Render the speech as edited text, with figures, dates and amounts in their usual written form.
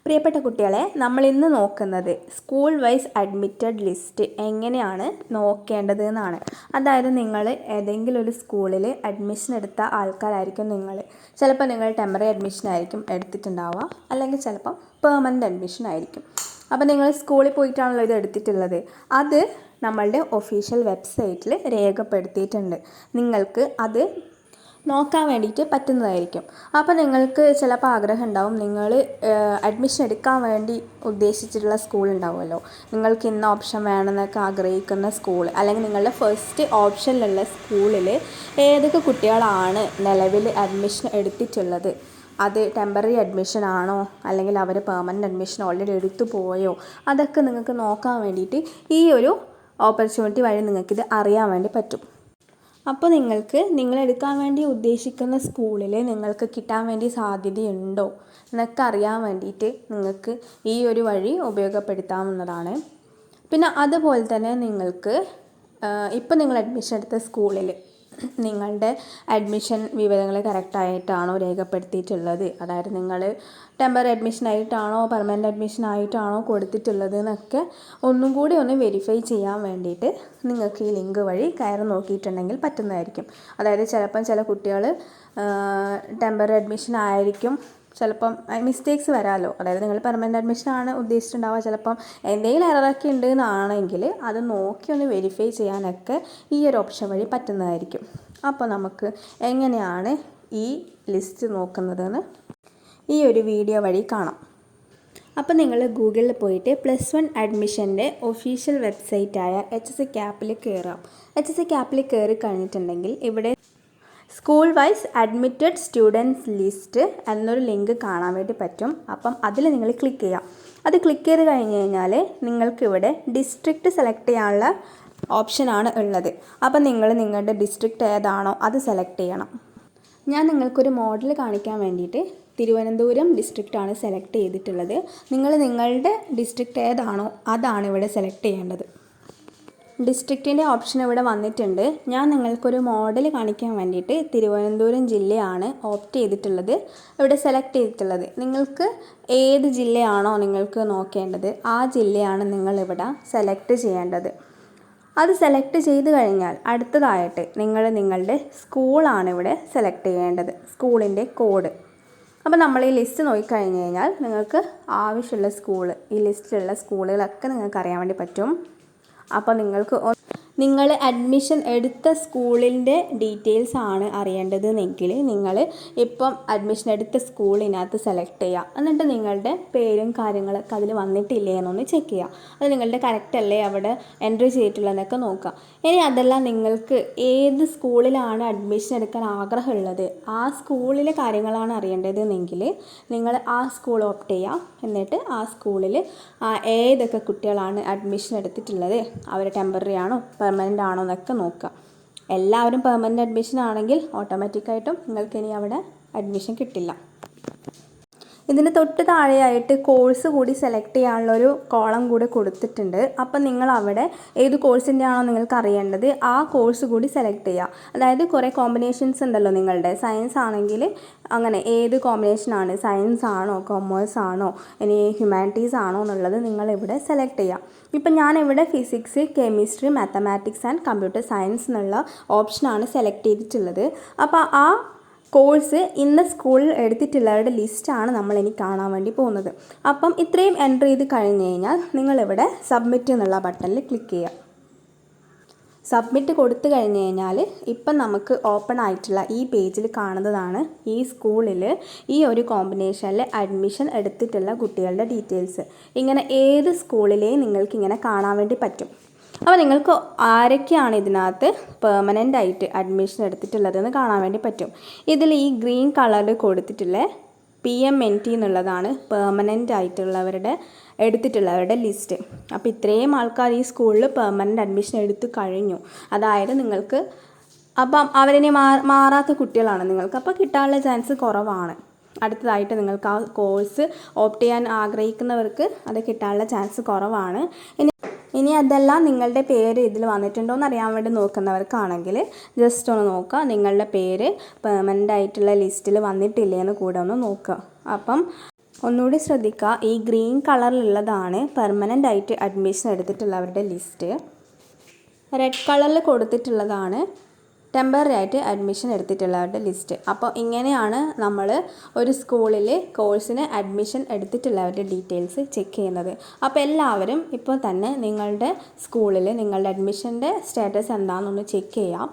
പ്രിയപ്പെട്ട കുട്ടികളെ, നമ്മൾ ഇന്ന് നോക്കുന്നത് സ്കൂൾ വൈസ് അഡ്മിറ്റഡ് ലിസ്റ്റ് എങ്ങനെയാണ് നോക്കേണ്ടത് എന്നാണ്. അതായത് നിങ്ങൾ ഏതെങ്കിലും ഒരു സ്കൂളിൽ അഡ്മിഷൻ എടുത്ത ആൾക്കാരായിരിക്കും നിങ്ങൾ. ചിലപ്പോൾ നിങ്ങൾ ടെമ്പററി അഡ്മിഷൻ ആയിരിക്കും എടുത്തിട്ടുണ്ടാവുക, അല്ലെങ്കിൽ ചിലപ്പം പെർമനൻ്റ് അഡ്മിഷൻ ആയിരിക്കും. അപ്പോൾ നിങ്ങൾ സ്കൂളിൽ പോയിട്ടാണല്ലോ ഇത് എടുത്തിട്ടുള്ളത്. അത് നമ്മളുടെ ഒഫീഷ്യൽ വെബ്സൈറ്റിൽ രേഖപ്പെടുത്തിയിട്ടുണ്ട്. നിങ്ങൾക്ക് അത് നോക്കാൻ വേണ്ടിയിട്ട് പറ്റുന്നതായിരിക്കും. അപ്പോൾ നിങ്ങൾക്ക് ചിലപ്പോൾ ആഗ്രഹം ഉണ്ടാവും, നിങ്ങൾ അഡ്മിഷൻ എടുക്കാൻ വേണ്ടി ഉദ്ദേശിച്ചിട്ടുള്ള സ്കൂൾ ഉണ്ടാവുമല്ലോ, നിങ്ങൾക്ക് ഇന്ന ഓപ്ഷൻ വേണമെന്നൊക്കെ ആഗ്രഹിക്കുന്ന സ്കൂൾ, അല്ലെങ്കിൽ നിങ്ങളുടെ ഫസ്റ്റ് ഓപ്ഷനിലുള്ള സ്കൂളിൽ ഏതൊക്കെ കുട്ടികളാണ് നിലവിൽ അഡ്മിഷൻ എടുത്തിട്ടുള്ളത്, അത് ടെമ്പററി അഡ്മിഷൻ ആണോ അല്ലെങ്കിൽ അവർ പെർമനൻ്റ് അഡ്മിഷൻ ഓൾറെഡി എടുത്തു പോയോ, അതൊക്കെ നിങ്ങൾക്ക് നോക്കാൻ വേണ്ടിയിട്ട് ഈ ഒരു ഓപ്പർച്യൂണിറ്റി വഴി നിങ്ങൾക്കിത് അറിയാൻ വേണ്ടി പറ്റും. അപ്പോൾ നിങ്ങൾ എടുക്കാൻ വേണ്ടി ഉദ്ദേശിക്കുന്ന സ്കൂളിൽ നിങ്ങൾക്ക് കിട്ടാൻ വേണ്ടി സാധ്യതയുണ്ടോ എന്നൊക്കെ അറിയാൻ വേണ്ടിയിട്ട് നിങ്ങൾക്ക് ഈ ഒരു വഴി ഉപയോഗപ്പെടുത്താവുന്നതാണ്. പിന്നെ അതുപോലെ തന്നെ നിങ്ങൾക്ക് ഇപ്പോൾ നിങ്ങൾ അഡ്മിഷൻ എടുത്ത സ്കൂളിൽ നിങ്ങളുടെ അഡ്മിഷൻ വിവരങ്ങൾ കറക്റ്റായിട്ടാണോ രേഖപ്പെടുത്തിയിട്ടുള്ളത്, അതായത് നിങ്ങൾ ടെമ്പററി അഡ്മിഷൻ ആയിട്ടാണോ പെർമനൻ്റ് അഡ്മിഷൻ ആയിട്ടാണോ കൊടുത്തിട്ടുള്ളത് എന്നൊക്കെ ഒന്നും കൂടി ഒന്ന് വെരിഫൈ ചെയ്യാൻ വേണ്ടിയിട്ട് നിങ്ങൾക്ക് ഈ ലിങ്ക് വഴി കയറി നോക്കിയിട്ടുണ്ടെങ്കിൽ പറ്റുന്നതായിരിക്കും. അതായത് ചിലപ്പം ചില കുട്ടികൾ ടെമ്പററി അഡ്മിഷൻ ആയിരിക്കും, ചിലപ്പം മിസ്റ്റേക്സ് വരാമല്ലോ. അതായത് നിങ്ങൾ പെർമനൻ്റ് അഡ്മിഷനാണ് ഉദ്ദേശിച്ചിട്ടുണ്ടാവുക, ചിലപ്പം എന്തെങ്കിലും എററൊക്കെ ഉണ്ട് എന്നാണെങ്കിൽ അത് നോക്കി ഒന്ന് വെരിഫൈ ചെയ്യാനൊക്കെ ഈ ഒരു ഓപ്ഷൻ വഴി പറ്റുന്നതായിരിക്കും. അപ്പോൾ നമുക്ക് എങ്ങനെയാണ് ഈ ലിസ്റ്റ് നോക്കുന്നതെന്ന് ഈ ഒരു വീഡിയോ വഴി കാണാം. അപ്പോൾ നിങ്ങൾ ഗൂഗിളിൽ പോയിട്ട് +1 അഡ്മിഷൻ്റെ ഒഫീഷ്യൽ വെബ്സൈറ്റായ HSCAPൽ കയറാം. HSCAPൽ കയറി കഴിഞ്ഞിട്ടുണ്ടെങ്കിൽ ഇവിടെ school wise admitted students list എന്നൊരു ലിങ്ക് കാണാൻ വേണ്ടി പറ്റും. അപ്പം അതിൽ നിങ്ങൾ ക്ലിക്ക് ചെയ്യാം. അത് ക്ലിക്ക് ചെയ്ത് കഴിഞ്ഞ് കഴിഞ്ഞാൽ നിങ്ങൾക്കിവിടെ ഡിസ്ട്രിക്റ്റ് സെലക്ട് ചെയ്യാനുള്ള ഓപ്ഷനാണ് ഉള്ളത്. അപ്പം നിങ്ങൾ നിങ്ങളുടെ ഡിസ്ട്രിക്റ്റ് ഏതാണോ അത് സെലക്ട് ചെയ്യണം. ഞാൻ നിങ്ങൾക്കൊരു മോഡൽ കാണിക്കാൻ വേണ്ടിയിട്ട് തിരുവനന്തപുരം ഡിസ്ട്രിക്റ്റാണ് സെലക്ട് ചെയ്തിട്ടുള്ളത്. നിങ്ങൾ നിങ്ങളുടെ ഡിസ്ട്രിക്റ്റ് ഏതാണോ അതാണ് ഇവിടെ സെലക്ട് ചെയ്യേണ്ടത്. ഡിസ്ട്രിക്റ്റിൻ്റെ ഓപ്ഷൻ ഇവിടെ വന്നിട്ടുണ്ട്. ഞാൻ നിങ്ങൾക്കൊരു മോഡൽ കാണിക്കാൻ വേണ്ടിയിട്ട് തിരുവനന്തപുരം ജില്ലയാണ് ഓപ്റ്റ് ചെയ്തിട്ടുള്ളത്, ഇവിടെ സെലക്ട് ചെയ്തിട്ടുള്ളത്. നിങ്ങൾക്ക് ഏത് ജില്ലയാണോ നിങ്ങൾക്ക് നോക്കേണ്ടത് ആ ജില്ലയാണ് നിങ്ങളിവിടെ സെലക്ട് ചെയ്യേണ്ടത്. അത് സെലക്ട് ചെയ്ത് കഴിഞ്ഞാൽ അടുത്തതായിട്ട് നിങ്ങളുടെ സ്കൂളാണ് ഇവിടെ സെലക്ട് ചെയ്യേണ്ടത്, സ്കൂളിൻ്റെ കോഡ്. അപ്പോൾ നമ്മൾ ഈ ലിസ്റ്റ് നോക്കിക്കഴിഞ്ഞ് കഴിഞ്ഞാൽ നിങ്ങൾക്ക് ആവശ്യമുള്ള സ്കൂൾ, ഈ ലിസ്റ്റിലുള്ള സ്കൂളുകളൊക്കെ നിങ്ങൾക്ക് അറിയാൻ വേണ്ടി പറ്റും. അപ്പോൾ നിങ്ങൾ അഡ്മിഷൻ എടുത്ത സ്കൂളിൻ്റെ ഡീറ്റെയിൽസ് ആണ് അറിയേണ്ടതെങ്കിൽ നിങ്ങൾ ഇപ്പം അഡ്മിഷൻ എടുത്ത സ്കൂളിനകത്ത് സെലക്ട് ചെയ്യുക. എന്നിട്ട് നിങ്ങളുടെ പേരും കാര്യങ്ങളൊക്കെ അതിൽ വന്നിട്ടില്ലേ എന്നൊന്ന് ചെക്ക് ചെയ്യുക. അത് നിങ്ങളുടെ കറക്റ്റ് അല്ലേ അവിടെ എൻട്രി ചെയ്തിട്ടുള്ളതെന്നൊക്കെ നോക്കുക. ഇനി അതല്ല നിങ്ങൾക്ക് ഏത് സ്കൂളിലാണ് അഡ്മിഷൻ എടുക്കാൻ ആഗ്രഹമുള്ളത്, ആ സ്കൂളിലെ കാര്യങ്ങളാണ് അറിയേണ്ടതെങ്കിൽ നിങ്ങൾ ആ സ്കൂൾ ഓപ്റ്റ് ചെയ്യുക. എന്നിട്ട് ആ സ്കൂളിൽ ഏതൊക്കെ കുട്ടികളാണ് അഡ്മിഷൻ എടുത്തിട്ടുള്ളത്, അവർ ടെമ്പററി ആണോ പെർമനൻ്റ് ആണോ എന്നൊക്കെ നോക്കുക. എല്ലാവരും പെർമനൻ്റ് അഡ്മിഷൻ ആണെങ്കിൽ ഓട്ടോമാറ്റിക്കായിട്ടും നിങ്ങൾക്ക് ഇനി അവിടെ അഡ്മിഷൻ കിട്ടില്ല. ഇതിന് തൊട്ട് താഴെയായിട്ട് കോഴ്സ് കൂടി സെലക്ട് ചെയ്യാനുള്ളൊരു കോളം കൂടി കൊടുത്തിട്ടുണ്ട്. അപ്പം നിങ്ങൾ അവിടെ ഏത് കോഴ്സിൻ്റെ ആണോ നിങ്ങൾക്ക് അറിയേണ്ടത് ആ കോഴ്സ് കൂടി സെലക്ട് ചെയ്യുക. അതായത് കുറേ കോമ്പിനേഷൻസ് ഉണ്ടല്ലോ നിങ്ങളുടെ. സയൻസ് ആണെങ്കിൽ അങ്ങനെ ഏത് കോമ്പിനേഷനാണ്, സയൻസ് ആണോ കൊമേഴ്സ് ആണോ ഇനി ഹ്യൂമാനിറ്റീസ് ആണോ എന്നുള്ളത് നിങ്ങളിവിടെ സെലക്ട് ചെയ്യുക. ഇപ്പം ഞാനിവിടെ physics, chemistry, mathematics and computer science എന്നുള്ള ഓപ്ഷനാണ് സെലക്ട് ചെയ്തിട്ടുള്ളത്. അപ്പോൾ ആ കോഴ്സ് ഇന്ന സ്കൂളിൽ എടുത്തിട്ടുള്ളവരുടെ ലിസ്റ്റാണ് നമ്മളിനി കാണാൻ വേണ്ടി പോകുന്നത്. അപ്പം ഇത്രയും എൻട്രി ചെയ്ത് കഴിഞ്ഞ് കഴിഞ്ഞാൽ നിങ്ങളിവിടെ സബ്മിറ്റ് എന്നുള്ള ബട്ടണിൽ ക്ലിക്ക് ചെയ്യുക. സബ്മിറ്റ് കൊടുത്തു കഴിഞ്ഞ് കഴിഞ്ഞാൽ ഇപ്പം നമുക്ക് ഓപ്പൺ ആയിട്ടുള്ള ഈ പേജിൽ കാണുന്നതാണ് ഈ സ്കൂളിൽ ഈ ഒരു കോമ്പിനേഷനിൽ അഡ്മിഷൻ എടുത്തിട്ടുള്ള കുട്ടികളുടെ ഡീറ്റെയിൽസ്. ഇങ്ങനെ ഏത് സ്കൂളിലെയും നിങ്ങൾക്കിങ്ങനെ കാണാൻ വേണ്ടി പറ്റും. അപ്പോൾ നിങ്ങൾക്ക് ആരൊക്കെയാണ് ഇതിനകത്ത് പെർമനൻ്റ് ആയിട്ട് അഡ്മിഷൻ എടുത്തിട്ടുള്ളതെന്ന് കാണാൻ വേണ്ടി പറ്റും. ഇതിൽ ഈ ഗ്രീൻ കളറിൽ കൊടുത്തിട്ടുള്ള PMNT എന്നുള്ളതാണ് പെർമനൻ്റ് ആയിട്ടുള്ളവരുടെ എടുത്തിട്ടുള്ളവരുടെ ലിസ്റ്റ്. അപ്പോൾ ഇത്രയും ആൾക്കാർ ഈ സ്കൂളിൽ പെർമനൻ്റ് അഡ്മിഷൻ എടുത്തു കഴിഞ്ഞു. അതായത് നിങ്ങൾക്ക് അപ്പം അവരിനി മാറാത്ത കുട്ടികളാണ് നിങ്ങൾക്ക്, അപ്പോൾ കിട്ടാനുള്ള ചാൻസ് കുറവാണ്. അടുത്തതായിട്ട് നിങ്ങൾക്ക് ആ കോഴ്സ് ഓപ്റ്റ് ചെയ്യാൻ ആഗ്രഹിക്കുന്നവർക്ക് അത് കിട്ടാനുള്ള ചാൻസ് കുറവാണ്. ഇനി അതല്ല നിങ്ങളുടെ പേര് ഇതിൽ വന്നിട്ടുണ്ടോ എന്ന് അറിയാൻ വേണ്ടി നോക്കുന്നവർക്കാണെങ്കിൽ ജസ്റ്റ് ഒന്ന് നോക്കുക, നിങ്ങളുടെ പേര് പെർമനൻ്റ് ആയിട്ടുള്ള ലിസ്റ്റിൽ വന്നിട്ടില്ലേ എന്ന് കൂടെ ഒന്ന് നോക്കുക. അപ്പം ഒന്നുകൂടി ശ്രദ്ധിക്കുക, ഈ ഗ്രീൻ കളറിലുള്ളതാണ് പെർമനൻ്റ് ആയിട്ട് അഡ്മിഷൻ എടുത്തിട്ടുള്ളവരുടെ ലിസ്റ്റ്. റെഡ് കളറിൽ കൊടുത്തിട്ടുള്ളതാണ് ടെമ്പററി ആയിട്ട് അഡ്മിഷൻ എടുത്തിട്ടുള്ളവരുടെ ലിസ്റ്റ്. അപ്പോൾ ഇങ്ങനെയാണ് നമ്മൾ ഒരു സ്കൂളിൽ കോഴ്സിന് അഡ്മിഷൻ എടുത്തിട്ടുള്ളവരുടെ ഡീറ്റെയിൽസ് ചെക്ക് ചെയ്യുന്നത്. അപ്പോൾ എല്ലാവരും ഇപ്പോൾ തന്നെ നിങ്ങളുടെ സ്കൂളിൽ നിങ്ങളുടെ അഡ്മിഷൻ്റെ സ്റ്റാറ്റസ് എന്താണെന്നൊന്ന് ചെക്ക് ചെയ്യാം.